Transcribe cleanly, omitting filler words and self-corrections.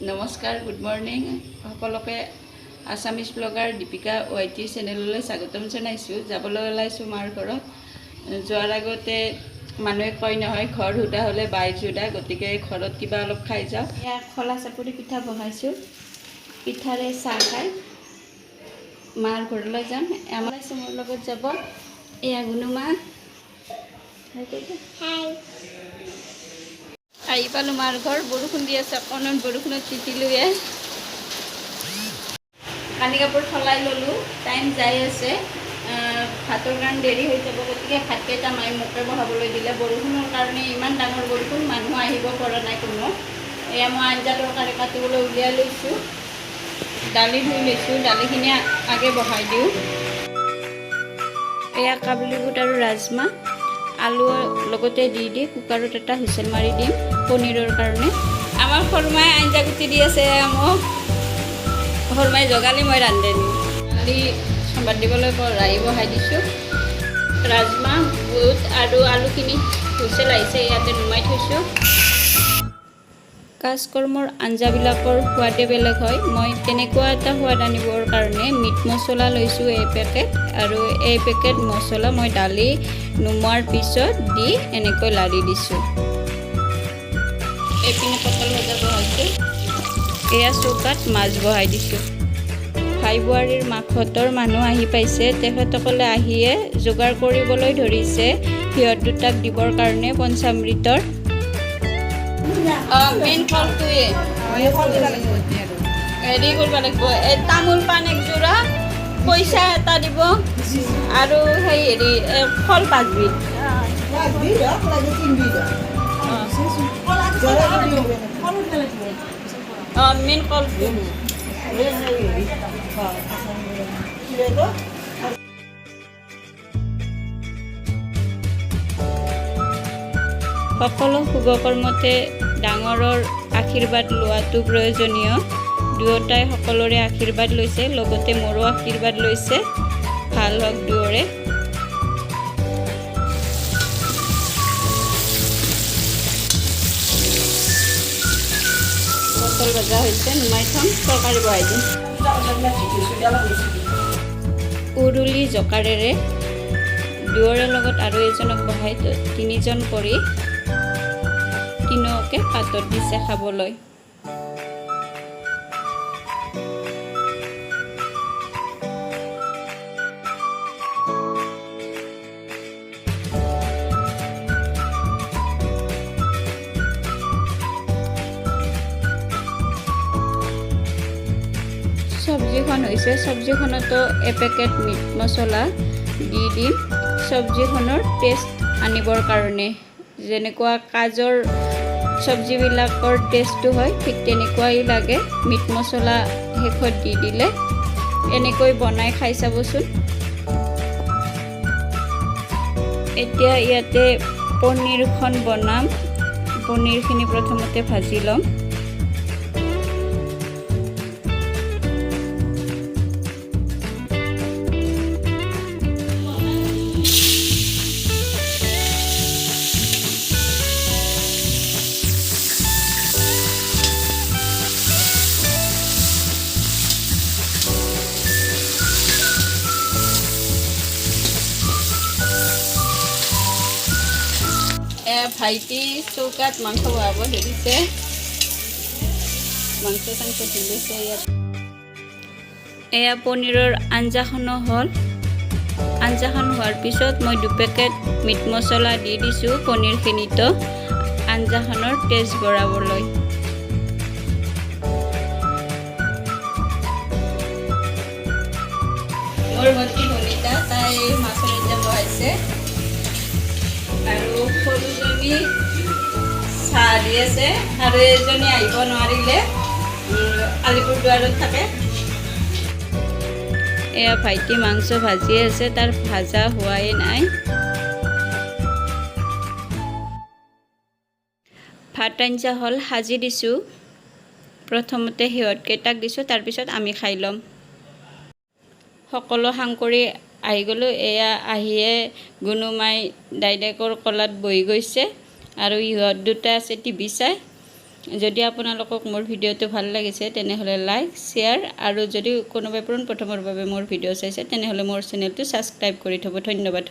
নমস্কাৰ, good morning সকলোকে। Assamese blogger Deepika YT চেনেললৈ স্বাগতম জনাইছোঁ। যাবলৈ ওলাইছোঁ মাৰ ঘৰত। যোৱাৰ আগতে মানুহে কয় নহয়, ঘৰ সোধা হ'লে বাই জোদা, গতিকে ঘৰত কিবা অলপ খাই যাওঁ। এয়া খোলা চাপৰি পিঠা বনাইছোঁ। পিঠাৰে চাহ খাই মাৰ ঘৰলৈ যাম। আমাৰ মোৰ লগত যাব এয়া গুণুমা। আহি পালোঁ মাৰ ঘৰ। বৰষুণ দি আছে, অকণমান বৰষুণত তিতিলোৱে। কানি কাপোৰ সলাই ল'লোঁ, টাইম যাই আছে। ভাতৰ কাৰণে দেৰি হৈ যাব, গতিকে ভাতকেইটা মায়ে মোকে বহাবলৈ দিলে। বৰষুণৰ কাৰণে ইমান ডাঙৰ বৰষুণ, মানুহ আহিব পৰা নাই কোনো। এয়া মই আঞ্জা তৰকাৰী কাটিবলৈ উলিয়াই লৈছোঁ। দালি ধুই লৈছোঁ, দালিখিনি আগে বহাই দিওঁ। এয়া কাবুলী বুট আৰু ৰাজমাহ, আলু লগতে দি কুকাৰত এটা হুইচেল মাৰি দিম পনীৰৰ কাৰণে। আমাৰ সৰুমাই আঞ্জা কুটি দি আছে মোক। সৰুমাই জগালি, মই ৰান্ধনি। দালি চম্ভাৰ দিবলৈ ৰাহি বহাই দিছোঁ। ৰাজমাহ, বুট আৰু আলুখিনি হুইচেল আহিছে, ইয়াতে নুমাই থৈছোঁ। কাজকৰ্মৰ আঞ্জাবিলাকৰ সোৱাদে বেলেগ হয়। মই তেনেকুৱা এটা সোৱাদ আনিবৰ কাৰণে মিট মছলা লৈছোঁ এপেকেট, আৰু এই পেকেট মছলা মই দালি নুমোৱাৰ পিছত দি এনেকৈ লাৰি দিছোঁ। এইপিনে পটল ভজা বহাইছোঁ। এয়া চৌকাত মাছ বহাই দিছোঁ। ভাই বোৱাৰীৰ মাকহঁতৰ মানুহ আহি পাইছে। তেখেতসকলে আহিয়ে যোগাৰ কৰিবলৈ ধৰিছে সিহঁত দুটাক দিবৰ কাৰণে পঞ্চামৃতৰ। মেইন ফলটোৱে হেৰি কৰিব লাগিব, এই তামোল পাণ একযোৰা, পইচা এটা দিব, আৰু সেই হেৰি ফল 5 বিধ। মেইন কলটো সকলো শুভকৰ্মতে ডাঙৰৰ আশীৰ্বাদ লোৱাটো প্ৰয়োজনীয়। দুয়োটাই সকলোৰে আশীৰ্বাদ লৈছে, লগতে মোৰো আশীৰ্বাদ লৈছে। ভাল হওক দুয়োৰে। পটল ভজা হৈছে, নুমাই থ'ম, তৰকাৰী বহাই দিম। উৰুলি জকাৰেৰে দুয়োৰে লগত আৰু এজনক বহাই 3জন কৰি তিনিওকে পাতত দিছে খাবলৈ। চব্জিখন হৈছে, চব্জিখনতো এপেকেট মিট মছলা দি দিম চব্জিখনৰ টেষ্ট আনিবৰ কাৰণে। যেনেকুৱা কাজৰ চব্জিবিলাকৰ টেষ্টটো হয়, ঠিক তেনেকুৱাই লাগে। মিট মছলা শেষত দি দিলে। এনেকৈ বনাই খাই চাবচোন। এতিয়া ইয়াতে পনীৰখন বনাম। পনীৰখিনি প্ৰথমতে ভাজি ল'ম। ভাইটি চৌকাত মাংস বহাব ধৰিছে। মাংস চাংস ধুলৈছে ইয়াত। এয়া পনীৰৰ আঞ্জাখনো হ'ল। আঞ্জাখন হোৱাৰ পিছত মই 2 পেকেট মিট মছলা দি দিছোঁ পনীৰখিনিতো, আঞ্জাখনৰ টেষ্ট বঢ়াবলৈ। মোৰ ভণ্টি ভনিতা, তাই মাছৰ আঞ্জা বহাইছে, আৰু সৰুজনী চাহ দি আছে, আৰু এজনী আহিব নোৱাৰিলে, আলিপুৰদুৱাৰত থাকে। এয়া ভাইটি মাংস ভাজি আছে, তাৰ ভাজা হোৱাই নাই। ভাত আঞ্জা হ'ল, সাজি দিছোঁ। প্ৰথমতে সিহঁতকেইটাক দিছোঁ, তাৰপিছত আমি খাই ল'ম। সকলো সাং কৰি আহি গ'লোঁ। এয়া আহিয়ে গুণুমাই দাইদেকৰ কোলাত বহি গৈছে, আৰু ইহঁত দুটা আছে টিভি চাই। যদি আপোনালোকক মোৰ ভিডিঅ'টো ভাল লাগিছে তেনেহ'লে লাইক শ্বেয়াৰ আৰু যদি কোনোবাই পোনপ্ৰথমৰ বাবে মোৰ ভিডিঅ' চাইছে তেনেহ'লে মোৰ চেনেলটো ছাবস্ক্ৰাইব কৰি থ'ব। ধন্যবাদ।